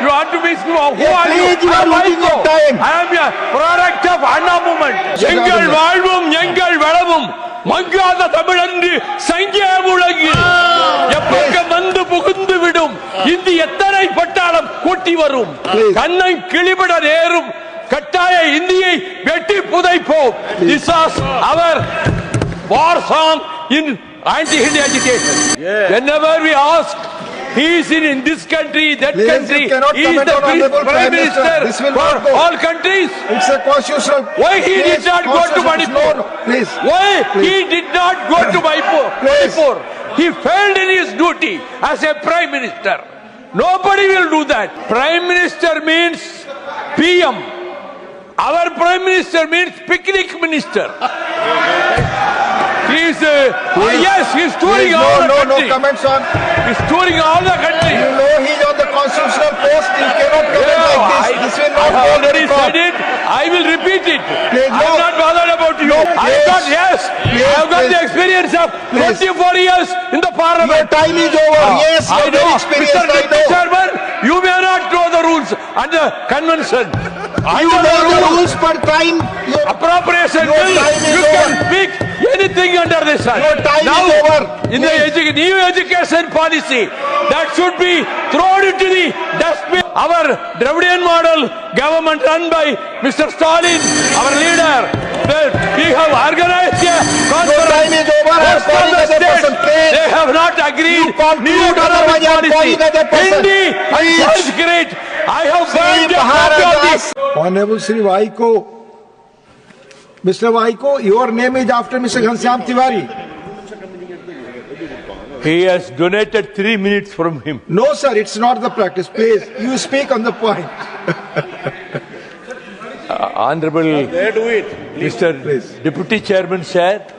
You want to be who are please, you? you are losing your time. I am a product of Anna movement. எங்கள் வாழ்வும் எங்கள் வளமும் மங்காத தமிழன்று சங்கே முழங்கி எப்பக்கம் வந்து புகுந்து விடும் இந்தி எத்தனை பட்டாளம் கூட்டி வரும் கண்ணை கிளிபட நேரும் கட்டாய இந்தியை வெட்டி புதைப்போம். This was our war song in anti-Hindi agitation. Whenever we ask, he is in this country, that country. He is the Prime Minister for all countries. It's a constitutional. Why he did not go to Manipur? Please. Why he did not go to Manipur? He failed in his duty as a Prime Minister. Nobody will do that. Prime Minister means PM. Our Prime Minister means picnic minister. He is, yes, he is touring all the country. No comments on. He is touring all the country. You know he is on the constitutional post. He cannot comment like this. This will not I go on the already record. said it. I will repeat it. Please, I am not bothered about you. I have got, yes, I have got the experience of 24 years in the parliament. Your time is over. Yes, you I are very know. experienced. Mr. I know. Chairman, you may not know the rules and the convention. You know the rules per time. Appropriation Your bill, time is you over. can speak anything under the sun. Your time now, is over. In the new education policy, that should be thrown into the dustbin. Our Dravidian model government run by Mr. Stalin, our leader, we have organized a conference. Your time is over. I am Most of calling the other states, person. Please. they have not agreed. You conclude, New otherwise I am policy. calling other person. Hindi and Please. Sanskrit. I have Shri burned a copy of this. Honorable Shri Vaiko, Mr. Vaiko, your name is after Mr. Ghanshyam Tiwari. He has donated 3 minutes from him. No, sir, it's not the practice. Please, you speak on the point. Honorable Mr. Deputy Chairman said,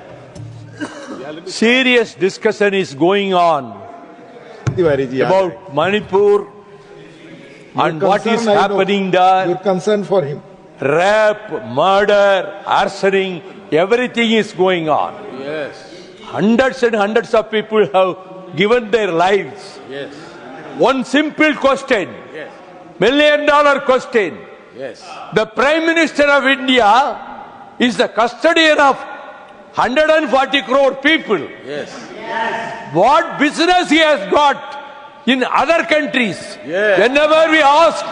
serious discussion is going on Tiwari ji, about Manipur and what is happening there. Your concern for him. Rape, murder, arsoning, everything is going on. Yes. Hundreds and hundreds of people have given their lives. Yes. One simple question, Yes. $1 million question. Yes. The Prime Minister of India is the custodian of 140 crore people. Yes. What business he has got in other countries? Yes. Whenever we ask,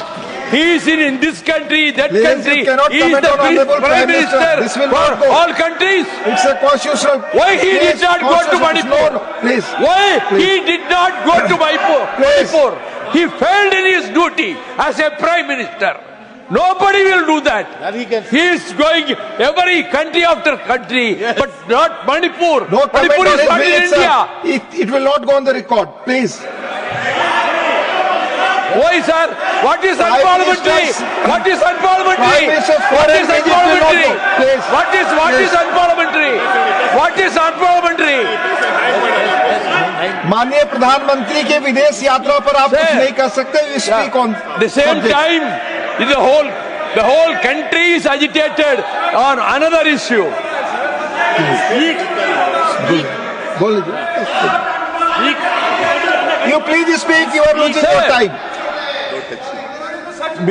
he is in this country, that Please, country. you cannot He is comment the on Honorable Prime Prime Minister. Minister This will for not go. all countries. It's a constitutional. Why he did Please, not go to constitutional- Manipur? No, please. Why Please. he did not go to Manipur? Please. He failed in his duty as a Prime Minister. Nobody will do that. That he can. He is going every country after country, Yes. but not Manipur. No comment Manipur on is his not in minutes, India. sir. It will not go on the record. Please. Why, sir? What is Prime unparliamentary? Minister's- What is unparliamentary? Prime Minister's What foreign is visit will not unparliamentary? go. Please. What is Please. unparliamentary? What is unparliamentary? माननीय प्रधानमंत्री के विदेश यात्रा पर आप कुछ Sir. नहीं कर सकते. You speak on The same subject. time, the whole country is agitated on another issue. बोल दीजिए. You please speak. You are losing Sir. your time.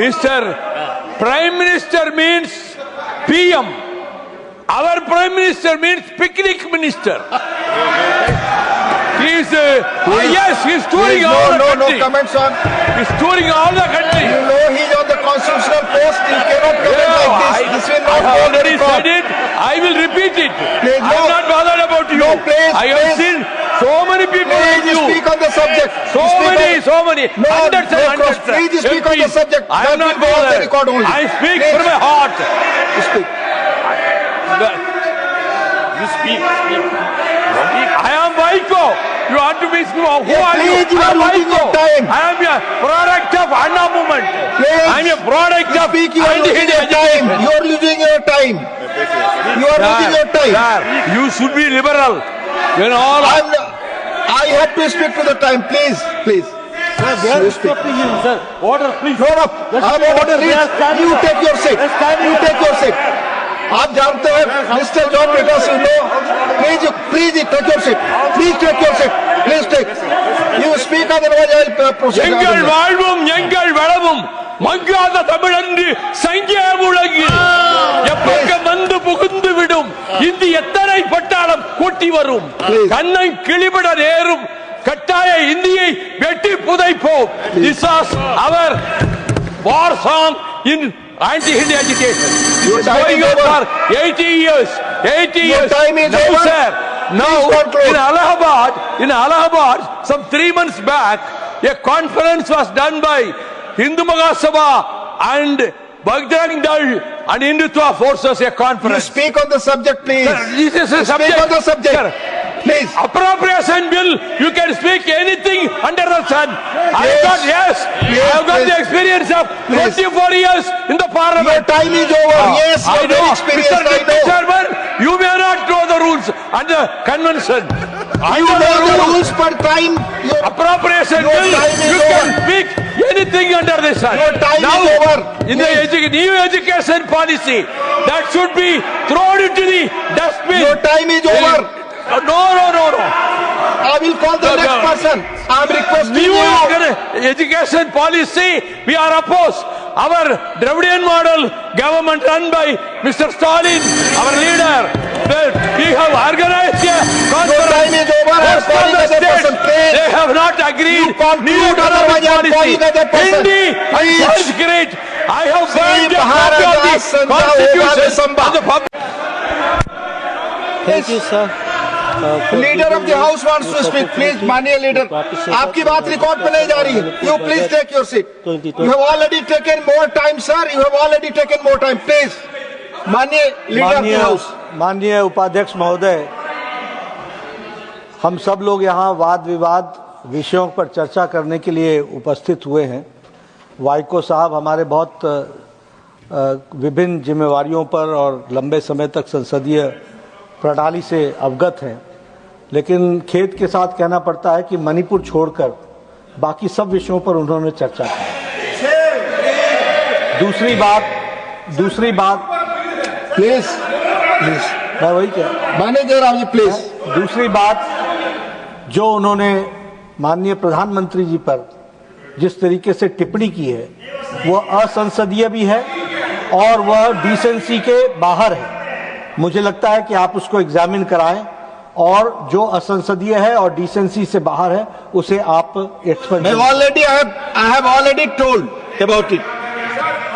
Mr. Prime Minister means PM. Our Prime Minister means picnic minister. He is, yes, he is touring Please, all the no country. comments on. He is touring all the country. You know he is on the constitutional post. He cannot comment like this. This will I not have go on the already record. said it. I will repeat it. Please, I am no. not bothered about you. No, please, I have please. seen so many people Please, like you you. speak on the subject. So You speak many, on- so many. No, Hundreds and no, hundreds. please, you speak on the MPs. subject. I That am not will go on the record bothered. only. I speak Please. from my heart. You speak. You speak. I am Vaiko. You want to be who are please, you? you I am are losing Vaiko. your time. I am a product of Anna movement. Please. I am a product of Speak, you are losing anti-Hindi your time. agitation. You are losing your time. You are losing your time. Sir, you should be liberal. When all I have to speak to the time. Please, please. You speak. Sir, order, please. No, no. I have order. Please, you take your seat. You take your seat. आप जानते हैं Mister John Peters, please take your seat, please take, you speak, otherwise I will proceed. எங்கள் வாழ்வும் எங்கள் வளமும் மங்காத தமிழன்று சங்கே முழங்கி எப்பக்கம் வந்து புகுந்து விடும் இந்தி எத்தனை பட்டாளம் கூட்டி வரும் கண்ணை கிளிபட நேரும் கட்டாய இந்தியை வெட்டி புதைப்போம். This was our war song in anti-Hindi agitation. Your It's time going is on over. for 80 years. 80 Your years. time is Now, over. sir. Now, Please conclude. in Allahabad, some 3 months back, a conference was done by Hindu Mahasabha and Bajrang Dal and Hindutva forces. A You conference. speak on the subject, please. Sir, this is a Speak on the subject, Sir, please. appropriation bill, you can speak anything under the sun. I Yes. got, yes, I have got Please. the experience of Please. 24 years in the Your parliament. time is over. Yes, I you are know, very experienced. Mr. I Deputy know. Chairman, you may not know the rules and the convention. You Under know the rules, rules per time. appropriation Your bill, time is you over. can speak anything under the sun. Your time Now, is over. in the new education policy, that should be thrown into the dustbin. Your time is over. No. I will call the next person. I am requesting New you. education policy, we are opposed. Our Dravidian model government run by Mr. Stalin, our leader, we have organized a conference. time is over. I am Most of calling the other states, person, please. they have not agreed. You conclude, New economic otherwise I am policy. calling other person. Hindi and Please. Sanskrit. I have Sri burned a copy of Maharaja the Sanjay constitution Obadesamba. of the public. Thank you, sir. Leader of the house wants to speak. Please, माननीय leader. आपकी बात record पे नहीं जा रही. You please take your seat. You have already taken more time, sir. You have already taken more time. Please, माननीय leader of the house. माननीय उपाध्यक्ष महोदय, हम सब लोग यहाँ वाद विवाद विषयों पर चर्चा करने के लिए उपस्थित हुए हैं। वाइको साहब हमारे बहुत विभिन्न जिम्मेवारियों पर और लंबे समय तक संसदीय प्रणाली से अवगत हैं, लेकिन खेद के साथ कहना पड़ता है कि मणिपुर छोड़कर बाकी सब विषयों पर उन्होंने चर्चा की। दूसरी बात Please, मैं वही कह माननीय जयराम जी, please. दूसरी बात जो उन्होंने माननीय प्रधानमंत्री जी पर जिस तरीके से टिप्पणी की है वह असंसदीय भी है और वह डिसेंसी के बाहर है। मुझे लगता है कि आप उसको एग्जामिन कराएं और जो असंसदीय है और डिसेंसी से बाहर है उसे आप expert I have already told about it.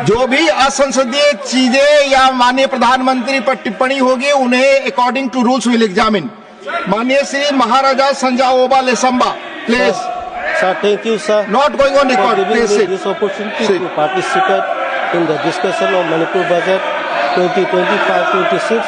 जो भी असंसदीय चीजें या माननीय प्रधानमंत्री पर टिप्पणी होगी उन्हें according to rules will examine. माननीय Shri Maharaja Sanjay Obadesamba, please. Sir, thank you, sir. Not going on for record. giving Please me sit. this opportunity Sit. to participate in the discussion of Manipur budget 2025-26.